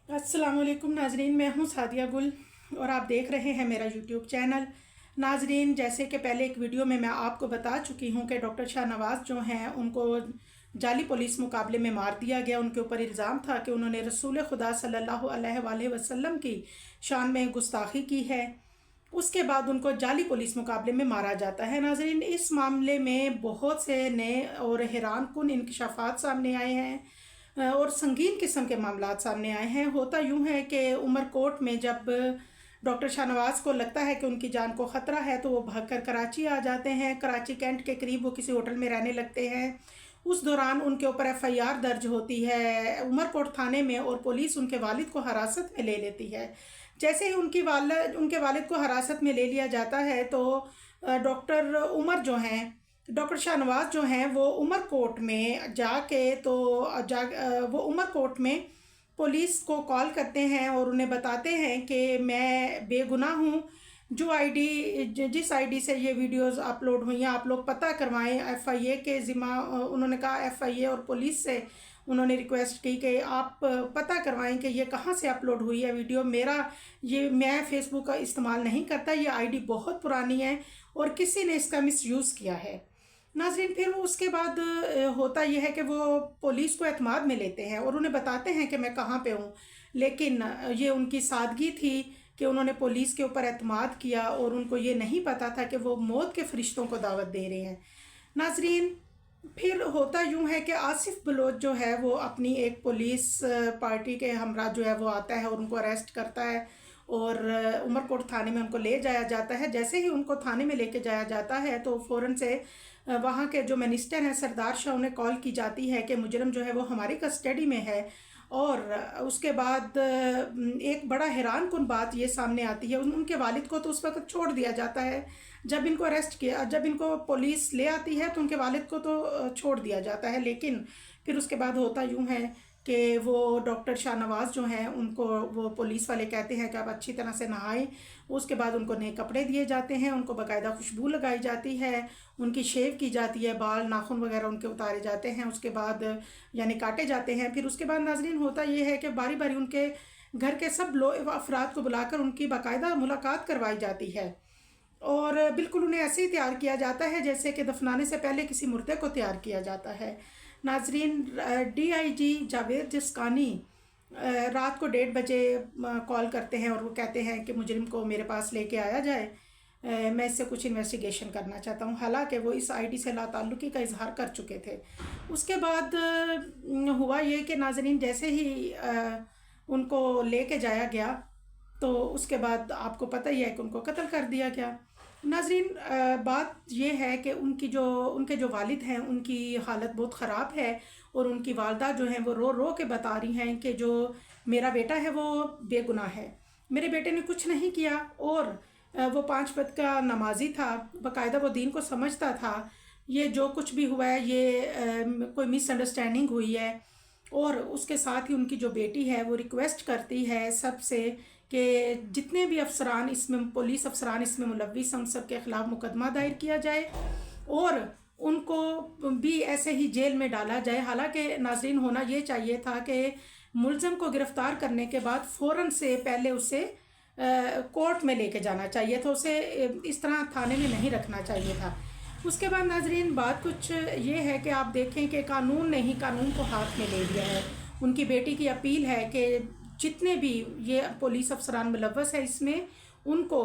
अस्सलाम वालेकुम नाजरीन, मैं हूं सादिया गुल और आप देख रहे हैं मेरा यूट्यूब चैनल। नाजरीन, जैसे कि पहले एक वीडियो में मैं आपको बता चुकी हूं कि डॉक्टर शाहनवाज जो हैं उनको जाली पुलिस मुकाबले में मार दिया गया। उनके ऊपर इल्ज़ाम था कि उन्होंने रसूल खुदा सल्लल्लाहु अलैहि वसल्लम की शान में गुस्ताखी की है। उसके बाद उनको जाली पुलिस मुकाबले में मारा जाता है। नाजरीन, इस मामले में बहुत से नए और हैरान कुन इंकशाफात सामने आए हैं और संगीन किस्म के मामलात सामने आए हैं। होता यूँ है कि उमरकोट में जब डॉक्टर शाहनवाज को लगता है कि उनकी जान को ख़तरा है तो वो भागकर कराची आ जाते हैं। कराची कैंट के करीब वो किसी होटल में रहने लगते हैं। उस दौरान उनके ऊपर एफआईआर दर्ज होती है उमरकोट थाने में और पुलिस उनके वालिद को हिरासत में ले लेती है। जैसे ही उनके वालिद को हिरासत में ले लिया जाता है तो डॉक्टर उमर जो हैं डॉक्टर शाहनवाज जो हैं वो उमरकोट में वो उमरकोट में पुलिस को कॉल करते हैं और उन्हें बताते हैं कि मैं बेगुनाह हूँ। जिस आईडी से ये वीडियोस अपलोड हुई हैं आप लोग पता करवाएं। एफआईए के ज़िम्मा उन्होंने कहा, एफआईए और पुलिस से उन्होंने रिक्वेस्ट की कि आप पता करवाएं कि ये कहाँ से अपलोड हुई है वीडियो। मैं फेसबुक का इस्तेमाल नहीं करता, ये आईडी बहुत पुरानी है और किसी ने इसका मिसयूज़ किया है। नाज़रीन, फिर वो उसके बाद होता यह है कि वो पुलिस को एतमाद में लेते हैं और उन्हें बताते हैं कि मैं कहाँ पे हूँ। लेकिन ये उनकी सादगी थी कि उन्होंने पुलिस के ऊपर एतमाद किया और उनको ये नहीं पता था कि वो मौत के फरिश्तों को दावत दे रहे हैं। नाज़रीन, फिर होता यूँ है कि आसिफ बलोच जो है वो अपनी एक पुलिस पार्टी के हमरा जो है वो आता है और उनको अरेस्ट करता है और उमरकोट थाने में उनको ले जाया जाता है। जैसे ही उनको थाने में लेके जाया जाता है तो फ़ौरन से वहाँ के जो मिनिस्टर हैं सरदार शाह, उन्हें कॉल की जाती है कि मुजरम जो है वो हमारी कस्टडी में है। और उसके बाद एक बड़ा हैरान कुन बात ये सामने आती है, उनके वालिद को तो उस वक्त छोड़ दिया जाता है। जब इनको पुलिस ले आती है तो उनके वालिद को तो छोड़ दिया जाता है। लेकिन फिर उसके बाद होता यूँ है कि वो डॉक्टर शाहनवाज जो हैं उनको वो पुलिस वाले कहते हैं कि आप अच्छी तरह से नहाएं। उसके बाद उनको नए कपड़े दिए जाते हैं, उनको बाकायदा खुशबू लगाई जाती है, उनकी शेव की जाती है, बाल नाखून वगैरह उनके उतारे जाते हैं, उसके बाद यानी काटे जाते हैं। फिर उसके बाद नाज़रीन होता ये है कि बारी बारी उनके घर के सब लोग अफराद को बुलाकर उनकी बाकायदा मुलाकात करवाई जाती है और बिल्कुल उन्हें ऐसे ही तैयार किया जाता है जैसे कि दफनाने से पहले किसी मुर्दे को तैयार किया जाता है। नाजरीन, डीआईजी जावेद जिस्कानी रात को 1:30 बजे कॉल करते हैं और वो कहते हैं कि मुजरिम को मेरे पास लेके आया जाए, मैं इससे कुछ इन्वेस्टिगेशन करना चाहता हूँ। हालांकि वो इस आईडी से लाताल्लुकी का इजहार कर चुके थे। उसके बाद हुआ ये कि नाजरीन जैसे ही उनको लेके जाया गया तो उसके बाद आपको पता ही है कि उनको कत्ल कर दिया गया। नाजरीन, बात यह है कि उनके जो वालिद हैं उनकी हालत बहुत ख़राब है और उनकी वालदा जो हैं वो रो रो के बता रही हैं कि जो मेरा बेटा है वो बेगुनाह है, मेरे बेटे ने कुछ नहीं किया और वो 5 वक्त का नमाजी था, बाकायदा वो दीन को समझता था। ये जो कुछ भी हुआ है ये कोई मिसअंडरस्टैंडिंग हुई है। और उसके साथ ही उनकी जो बेटी है वो रिक्वेस्ट करती है सबसे कि जितने भी अफसरान इसमें पुलिस अफसरान इसमें मुलविस हैं उन सब के ख़िलाफ़ मुकदमा दायर किया जाए और उनको भी ऐसे ही जेल में डाला जाए। हालांकि नाज़रीन होना ये चाहिए था कि मुलज़म को गिरफ़्तार करने के बाद फ़ौरन से पहले उसे कोर्ट में लेके जाना चाहिए था, उसे इस तरह थाने में नहीं रखना चाहिए था। उसके बाद नाजरीन बात कुछ ये है कि आप देखें कि कानून ने ही कानून को हाथ में ले लिया है। उनकी बेटी की अपील है कि जितने भी ये पुलिस अफसरान मुलव्वस है इसमें उनको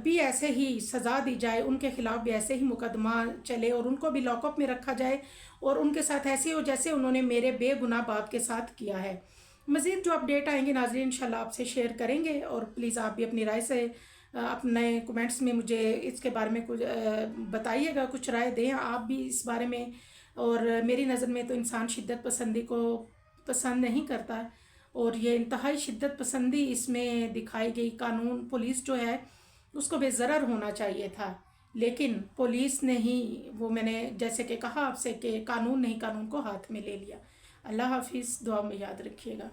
भी ऐसे ही सज़ा दी जाए, उनके ख़िलाफ़ भी ऐसे ही मुकदमा चले और उनको भी लॉकअप में रखा जाए और उनके साथ ऐसे हो जैसे उन्होंने मेरे बेगुनाह बाप के साथ किया है। मज़ीद जो अपडेट आएंगे नाज़रीन इंशाल्लाह आपसे शेयर करेंगे और प्लीज़ आप भी अपनी राय से अपने कमेंट्स में मुझे इसके बारे में कुछ बताइएगा, कुछ राय दें आप भी इस बारे में। और मेरी नज़र में तो इंसान शिद्दत पसंदी को पसंद नहीं करता और ये इंतहाई शिद्दत पसंदी इसमें दिखाई गई। कानून पुलिस जो है उसको बेज़रर होना चाहिए था, लेकिन पुलिस ने ही वो मैंने जैसे कि कहा आपसे कि कानून ने ही कानून को हाथ में ले लिया। अल्लाह हाफिज़, दुआ में याद रखिएगा।